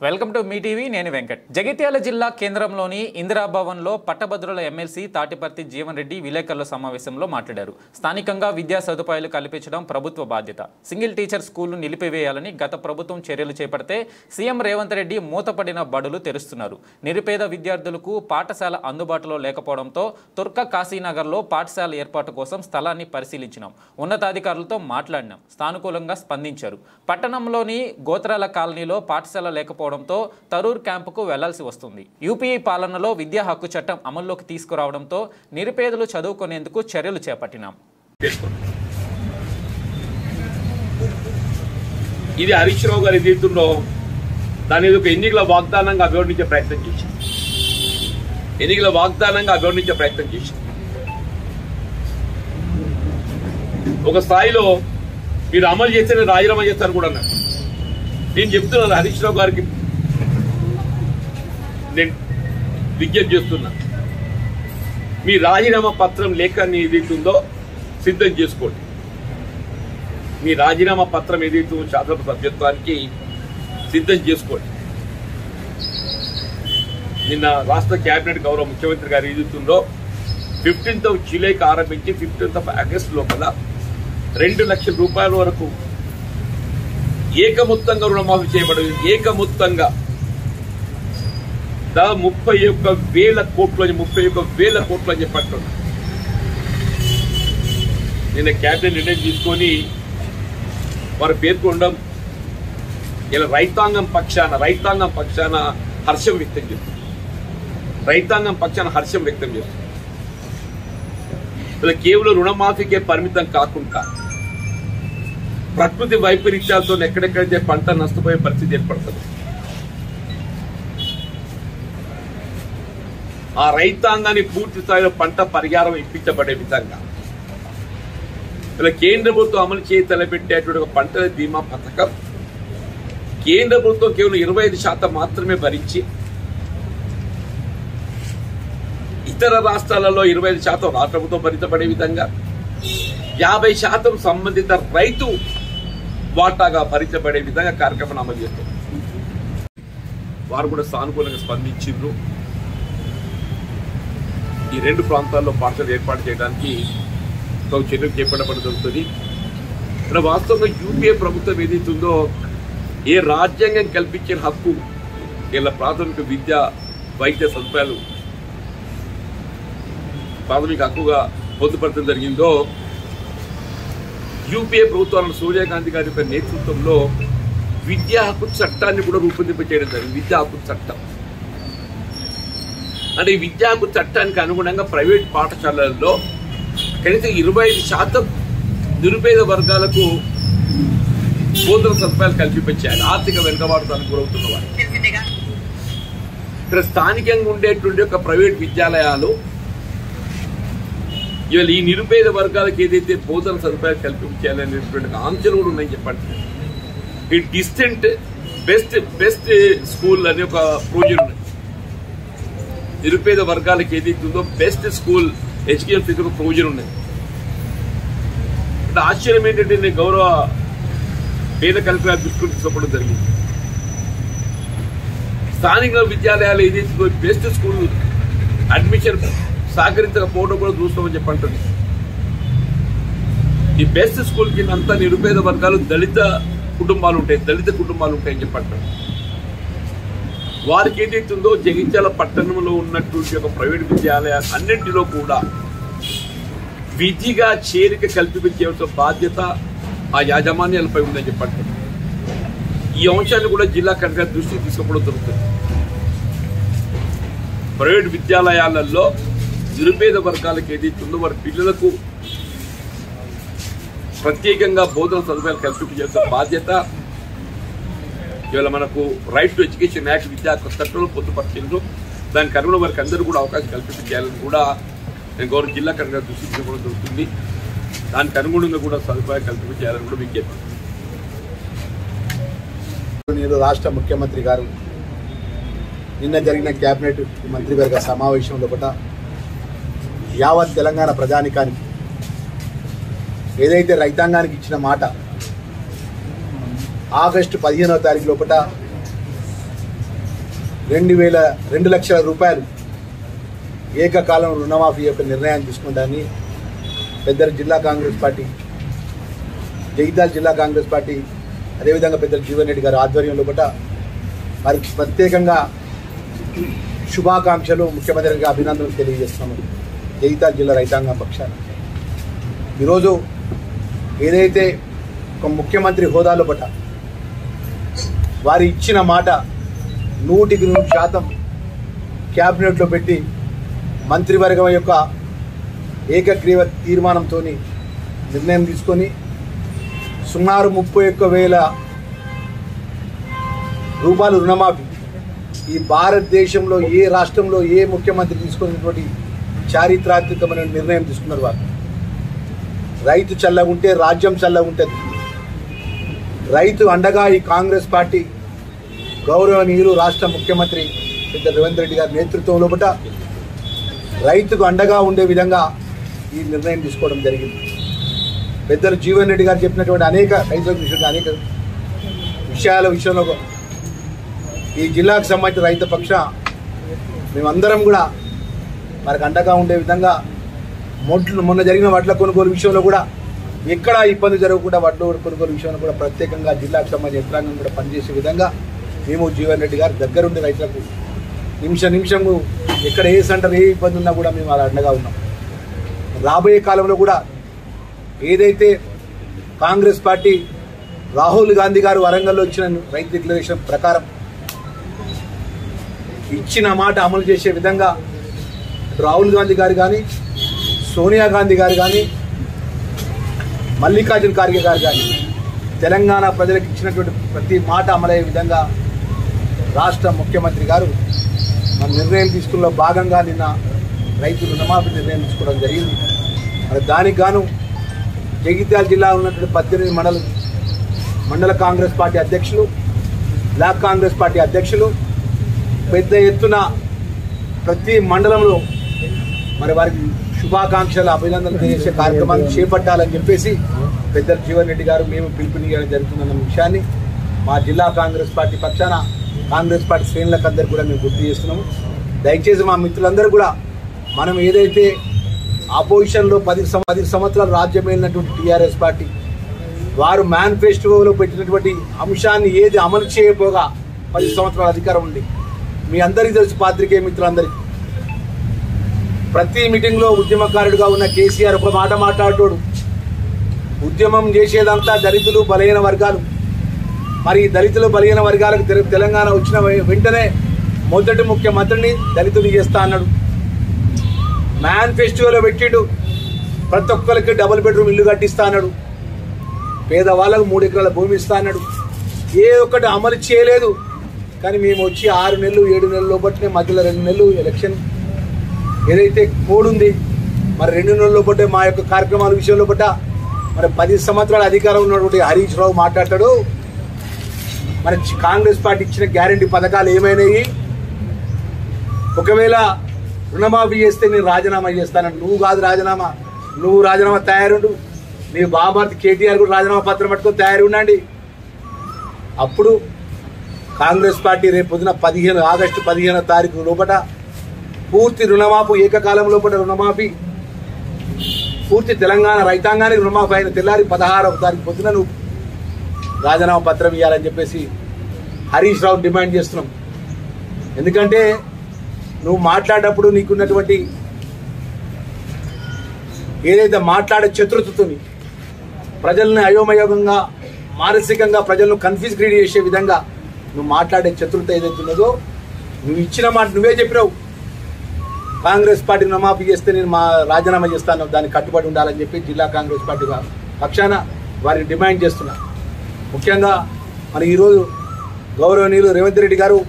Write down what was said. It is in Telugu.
వెల్కమ్ టు మీ టీవీ నేను వెంకట్. జగిత్యాల జిల్లా కేంద్రంలోని ఇందిరాభవన్లో పట్టభద్రుల ఎమ్మెల్సీ తాటిపర్తి జీవన్ రెడ్డి విలేకరుల సమావేశంలో మాట్లాడారు. స్థానికంగా విద్యా సదుపాయాలు కల్పించడం ప్రభుత్వ బాధ్యత. సింగిల్ టీచర్ స్కూల్ను నిలిపివేయాలని గత ప్రభుత్వం చర్యలు చేపడితే సీఎం రేవంత్ రెడ్డి మూతపడిన బడులు తెరుస్తున్నారు. నిరుపేద విద్యార్థులకు పాఠశాల అందుబాటులో లేకపోవడంతో తుర్క కాశీనగర్లో పాఠశాల ఏర్పాటు కోసం స్థలాన్ని పరిశీలించినాం. ఉన్నతాధికారులతో మాట్లాడినాం. సానుకూలంగా స్పందించారు. పట్టణంలోని గోత్రాల కాలనీలో పాఠశాల లేకపోవడం తరూర్ క్యాంపుకు వెళ్లాల్సి వస్తుంది. యూపీఏ పాలనలో విద్యా హక్కు చట్టం అమల్లోకి తీసుకురావడంతో నిరుపేదలు చదువుకునేందుకు చర్యలు చేపట్టినాం. ఇది హరీష్ రావు గారు ఎదుగుతుండో దాని ఒక ఎన్నికల వాగ్దానంగా అభివర్ణించే ప్రయత్నం చేసి ఒక స్థాయిలో మీరు అమలు చేస్తే రాజీనామా చేస్తారు కూడా అన్నారు. నేను చెప్తున్నాను హరీష్ రావు గారికి, నేను విజ్ఞప్తి చేస్తున్నా, మీ రాజీనామా పత్రం లేఖని ఏదైతుందో సిద్ధం చేసుకోండి. మీ రాజీనామా పత్రం ఏదైతే శాసనసభ సభ్యత్వానికి సిద్ధం చేసుకోండి. నిన్న రాష్ట్ర కేబినెట్ గౌరవ ముఖ్యమంత్రి గారు ఏదైతుందో 15th జూలైకి ఆరంభించి 15th ఆగస్టు లోపల 2 లక్షల రూపాయల వరకు ఏకమొత్తంగా రుణమాఫీ చేయబడింది. ఏకమొత్తంగా 31,000 కోట్లు అని చెప్పట్టు నిన్న క్యాబినెట్ నిర్ణయం తీసుకొని వారు పేర్కొనడం ఇలా రైతాంగం పక్షాన హర్షం వ్యక్తం చేస్తుంది. ఇలా కేవలం రుణమాఫీకే పరిమితం కాకుండా ప్రకృతి వైపరీత్యాలతో ఎక్కడెక్కడైతే పంట నష్టపోయే పరిస్థితి ఏర్పడుతుంది. ఆ రైతాంగాన్ని పూర్తి స్థాయిలో పంట పరిహారం ఇప్పించబడే విధంగా ఇలా కేంద్ర ప్రభుత్వం అమలు చేసి తలపెట్టేటువంటి ఒక పంటల బీమా పథకం కేంద్ర ప్రభుత్వం కేవలం 25% మాత్రమే భరించి ఇతర రాష్ట్రాలలో 25% రాష్ట్ర ప్రభుత్వం భరించబడే విధంగా 50% సంబంధిత రైతు వాటాగా భరించబడే విధంగా కార్యక్రమం అమలు చేస్తారు. వారు కూడా సానుకూలంగా స్పందించారు. ఈ 2 ప్రాంతాల్లో పాఠశాల ఏర్పాటు చేయడానికి చర్యలు చేపట్టబడి జరుగుతుంది. ఇక్కడ వాస్తవంగా యూపీఏ ప్రభుత్వం ఏదైతుందో ఏ రాజ్యాంగం కల్పించిన హక్కు ఇలా ప్రాథమిక విద్య వైద్య సదుపాయాలు ప్రాథమిక హక్కుగా పొందుపరచడం జరిగిందో యూపీఏ ప్రభుత్వాలను సోనియాగాంధీ గారి యొక్క నేతృత్వంలో విద్యా హక్కు చట్టాన్ని కూడా రూపొందింపచేయడం జరిగింది. విద్యా హక్కు చట్టం అంటే ఈ విద్యా హక్కు చట్టానికి అనుగుణంగా ప్రైవేట్ పాఠశాలల్లో కనీసం 25% నిరుపేద వర్గాలకు బోధన సదుపాయాలు కల్పించాలి. ఆర్థిక వెనుకబాటుతానికి గురవుతున్న వారు ఇక్కడ స్థానికంగా ఉండేటువంటి ఒక ప్రైవేట్ విద్యాలయాలు ఇవాళ ఈ నిరుపేద వర్గాలకు ఏదైతే బోధన సదుపాయాలు కల్పించాలనేటువంటి ఆంక్షలు కూడా ఉన్నాయని చెప్పండి. ఈ డిస్టెంట్ బెస్ట్ స్కూల్ అనే ఒక ప్రొవిజన్ ఉంది. నిరుపేద వర్గాలకు ఏదైతే ఉందో బెస్ట్ స్కూల్ ఎడ్యుకేషన్ ఫీజు ఒక ప్రొవిజన్ ఉన్నది. అంటే ఆశ్చర్యం ఏంటంటే నేను గౌరవ పేద కలెక్టర్ దృష్టిలో తీసుకోవడం జరిగింది. స్థానిక విద్యాలయాలు ఏదైతే బెస్ట్ స్కూల్ అడ్మిషన్ సహకరించకపోవడం కూడా చూస్తామని చెప్పంటుంది. ఈ బెస్ట్ స్కూల్ కింద అంతా నిరుపేద వర్గాలు దళిత కుటుంబాలు ఉంటాయని చెప్పంటారు. వారికి ఏదైతుందో జగిత్యాల పట్టణంలో ఉన్నటువంటి ఒక ప్రైవేట్ విద్యాలయాలు అన్నింటిలో కూడా విధిగా చేరిక కల్పించే బాధ్యత ఆ యాజమాన్యాలపై ఉందని చెప్పంటారు. ఈ అంశాన్ని కూడా జిల్లా కలెక్టర్ దృష్టికి తీసుకోవడం జరుగుతుంది. ప్రైవేట్ విద్యాలయాలలో నిరుపేద వర్గాలకు ఏదైతుందో వారి పిల్లలకు ప్రత్యేకంగా బోధన సదుపాయాలు కల్పించే బాధ్యత ఇవాళ మనకు రైట్ టు ఎడ్యుకేషన్ యాక్ట్ విద్యా చట్టంలో పొందుపరిచిండ్రు. దానికి అనుగుణంగా వారికి అందరూ కూడా అవకాశం కల్పించాలని కూడా నేను గౌరవ జిల్లా కలెక్టర్ దృష్టి తీసుకోవడం జరుగుతుంది. దానికి అనుగుణంగా కూడా సదుపాయాలు కల్పించాలని కూడా మీకు చెప్పాను. రాష్ట్ర ముఖ్యమంత్రి గారు నిన్న జరిగిన కేబినెట్ మంత్రివర్గ సమావేశంలో కూడా యావత్ తెలంగాణ ప్రజానికానికి ఏదైతే రైతాంగానికి ఇచ్చిన మాట ఆగస్టు 15వ తారీఖు లోపల 2 లక్షల రూపాయలు ఏకకాలం రుణమాఫీ యొక్క నిర్ణయాన్ని తీసుకుంటానని పెద్దల జిల్లా కాంగ్రెస్ పార్టీ, జగిత్యాల జిల్లా కాంగ్రెస్ పార్టీ, అదేవిధంగా పెద్దల జీవన్ రెడ్డి గారి ఆధ్వర్యంలో కూడా వారికి ప్రత్యేకంగా శుభాకాంక్షలు, ముఖ్యమంత్రికి అభినందనలు తెలియజేస్తున్నాము. జగిత్యాల జిల్లా రైతాంగం పక్షాన ఈరోజు ఏదైతే ఒక ముఖ్యమంత్రి హోదాలో పట్ల వారు ఇచ్చిన మాట 100% క్యాబినెట్లో పెట్టి మంత్రివర్గం యొక్క ఏకగ్రీవ తీర్మానంతో నిర్ణయం తీసుకొని సుమారు 31,000 రూపాయలు రుణమాఫీ ఈ భారతదేశంలో ఏ రాష్ట్రంలో ఏ ముఖ్యమంత్రి తీసుకున్నటువంటి చారిత్రాత్మకమైన నిర్ణయం తీసుకున్నారు. వారు రైతు చల్లగా ఉంటే రాజ్యం చల్లగా ఉంటుంది. రైతు అండగా ఈ కాంగ్రెస్ పార్టీ గౌరవనీయులు రాష్ట్ర ముఖ్యమంత్రి పెద్ద రేవంత్ రెడ్డి గారి నేతృత్వంలో పట రైతుకు అండగా ఉండే విధంగా ఈ నిర్ణయం తీసుకోవడం జరిగింది. పెద్దలు జీవన్ రెడ్డి గారు చెప్పినటువంటి అనేక రైతులకు అనేక విషయాల విషయంలో ఈ జిల్లాకు సంబంధించిన రైతు పక్ష మేమందరం కూడా మనకు అండగా ఉండే విధంగా మొన్న జరిగిన వడ్ల కొనుగోలు విషయంలో కూడా ఎక్కడా ఇబ్బంది జరగకుండా వడ్ల కొనుగోలు విషయంలో కూడా ప్రత్యేకంగా జిల్లాకు సంబంధించిన యంత్రాంగం కూడా పనిచేసే విధంగా మేము జీవన్ రెడ్డి గారు దగ్గరుండి రైతులకు నిమిషము ఎక్కడ ఏ సెంటర్ ఏ ఇబ్బంది ఉన్నా కూడా మేము అలా అండగా ఉన్నాం. రాబోయే కాలంలో కూడా ఏదైతే కాంగ్రెస్ పార్టీ రాహుల్ గాంధీ గారు వరంగల్లో ఇచ్చిన రైతు డిక్లరేషన్ ప్రకారం ఇచ్చిన మాట అమలు చేసే విధంగా రాహుల్ గాంధీ గారు కానీ, సోనియా గాంధీ గారు కానీ, మల్లికార్జున ఖార్గే గారు కానీ తెలంగాణ ప్రజలకు ఇచ్చినటువంటి ప్రతి మాట అమలయ్యే విధంగా రాష్ట్ర ముఖ్యమంత్రి గారు మన నిర్ణయం తీసుకున్న భాగంగా నిన్న రైతు రుణమాఫీ నిర్ణయం తీసుకోవడం జరిగింది. మరి దానికి గాను జగిత్యాల జిల్లాలో ఉన్నటువంటి 18 మండల కాంగ్రెస్ పార్టీ అధ్యక్షులు, బ్లాక్ కాంగ్రెస్ పార్టీ అధ్యక్షులు పెద్ద ఎత్తున ప్రతి మండలంలో మరి వారికి శుభాకాంక్షలు, అభినందనలు తెలియజేసే కార్యక్రమాన్ని చేపట్టాలని చెప్పేసి పెద్దలు జీవన్ రెడ్డి గారు మేము పిలుపునియడం జరుగుతుందన్న విషయాన్ని మా జిల్లా కాంగ్రెస్ పార్టీ పక్షాన కాంగ్రెస్ పార్టీ శ్రేణులకు అందరూ కూడా మేము గుర్తు చేస్తున్నాము. దయచేసి మా మిత్రులందరూ కూడా మనం ఏదైతే ఆపోజిషన్లో 10 సంవత్సరాలు రాజ్యం వెళ్ళినటువంటి టీఆర్ఎస్ పార్టీ వారు మేనిఫెస్టోలో పెట్టినటువంటి అంశాన్ని ఏది అమలు చేయకపోగా 10 సంవత్సరాల అధికారం ఉంది. మీ అందరికీ తెలుసు, పాత్రికేయ మిత్రులందరికీ ప్రతి మీటింగ్లో ఉద్యమకారుడిగా ఉన్న కేసీఆర్ ఒక మాట మాట్లాడతాడు, ఉద్యమం చేసేదంతా దళితులు బలహీన వర్గాలు. మరి దళితులు బలహీన వర్గాలకు తెలంగాణ వచ్చిన వెంటనే మొదటి ముఖ్యమంత్రిని దళితులు చేస్తా అన్నాడు. మేనిఫెస్టోలో పెట్టిండు ప్రతి ఒక్కరికి డబుల్ బెడ్రూమ్ ఇల్లు కట్టిస్తా అన్నాడు, పేదవాళ్ళకు 3 ఎకరాల భూమి ఇస్తా అన్నాడు. ఏ ఒక్కటి అమలు చేయలేదు. కానీ మేము వచ్చి 6 నెలలు 7 నెలల లోపట్నే మధ్యలో 2 నెలలు ఎలక్షన్ ఏదైతే కోడ్ ఉంది, మరి 2 నెలల లోపట్టే మా యొక్క కార్యక్రమాల విషయంలో పట్ట మరి 10 సంవత్సరాల అధికారం ఉన్నటువంటి హరీష్ రావు మాట్లాడతాడు, మరి కాంగ్రెస్ పార్టీ ఇచ్చిన గ్యారంటీ పథకాలు ఏమైనాయి, ఒకవేళ రుణమాఫీ చేస్తే నేను రాజీనామా చేస్తానని. నువ్వు కాదు రాజీనామా, నువ్వు రాజీనామా తయారుండు, నీ బాబార్తి కేటీఆర్ కూడా రాజీనామా పత్రం పట్టుకొని తయారు ఉండండి. అప్పుడు కాంగ్రెస్ పార్టీ రేపు పొద్దున ఆగస్టు 15వ తారీఖు లోపల పూర్తి రుణమాఫీ, ఏకకాలం లోపల రుణమాఫీ పూర్తి తెలంగాణ రైతాంగానికి రుణమాఫీ అయిన తెల్లారి 16వ తారీఖు పొద్దున నువ్వు రాజీనామా పత్రం ఇవ్వాలని చెప్పేసి హరీష్ రావు డిమాండ్ చేస్తున్నాం. ఎందుకంటే నువ్వు మాట్లాడేటప్పుడు నీకున్నటువంటి ఏదైతే మాట్లాడే చతురతతోని ప్రజల్ని అయోమయోగంగా, మానసికంగా ప్రజలను కన్ఫ్యూజ్ క్రియేట్ చేసే విధంగా నువ్వు మాట్లాడే చతురత ఏదైతే ఉన్నదో, నువ్వు ఇచ్చిన మాట నువ్వే చెప్పినావు, కాంగ్రెస్ పార్టీ రుణమాఫీ చేస్తే నేను రాజీనామా చేస్తాను, దానికి కట్టుబడి ఉండాలని చెప్పి జిల్లా కాంగ్రెస్ పార్టీ పక్షాన వారిని డిమాండ్ చేస్తున్నా. ముఖ్యంగా మన ఈరోజు గౌరవనీయులు రేవంత్ రెడ్డి గారు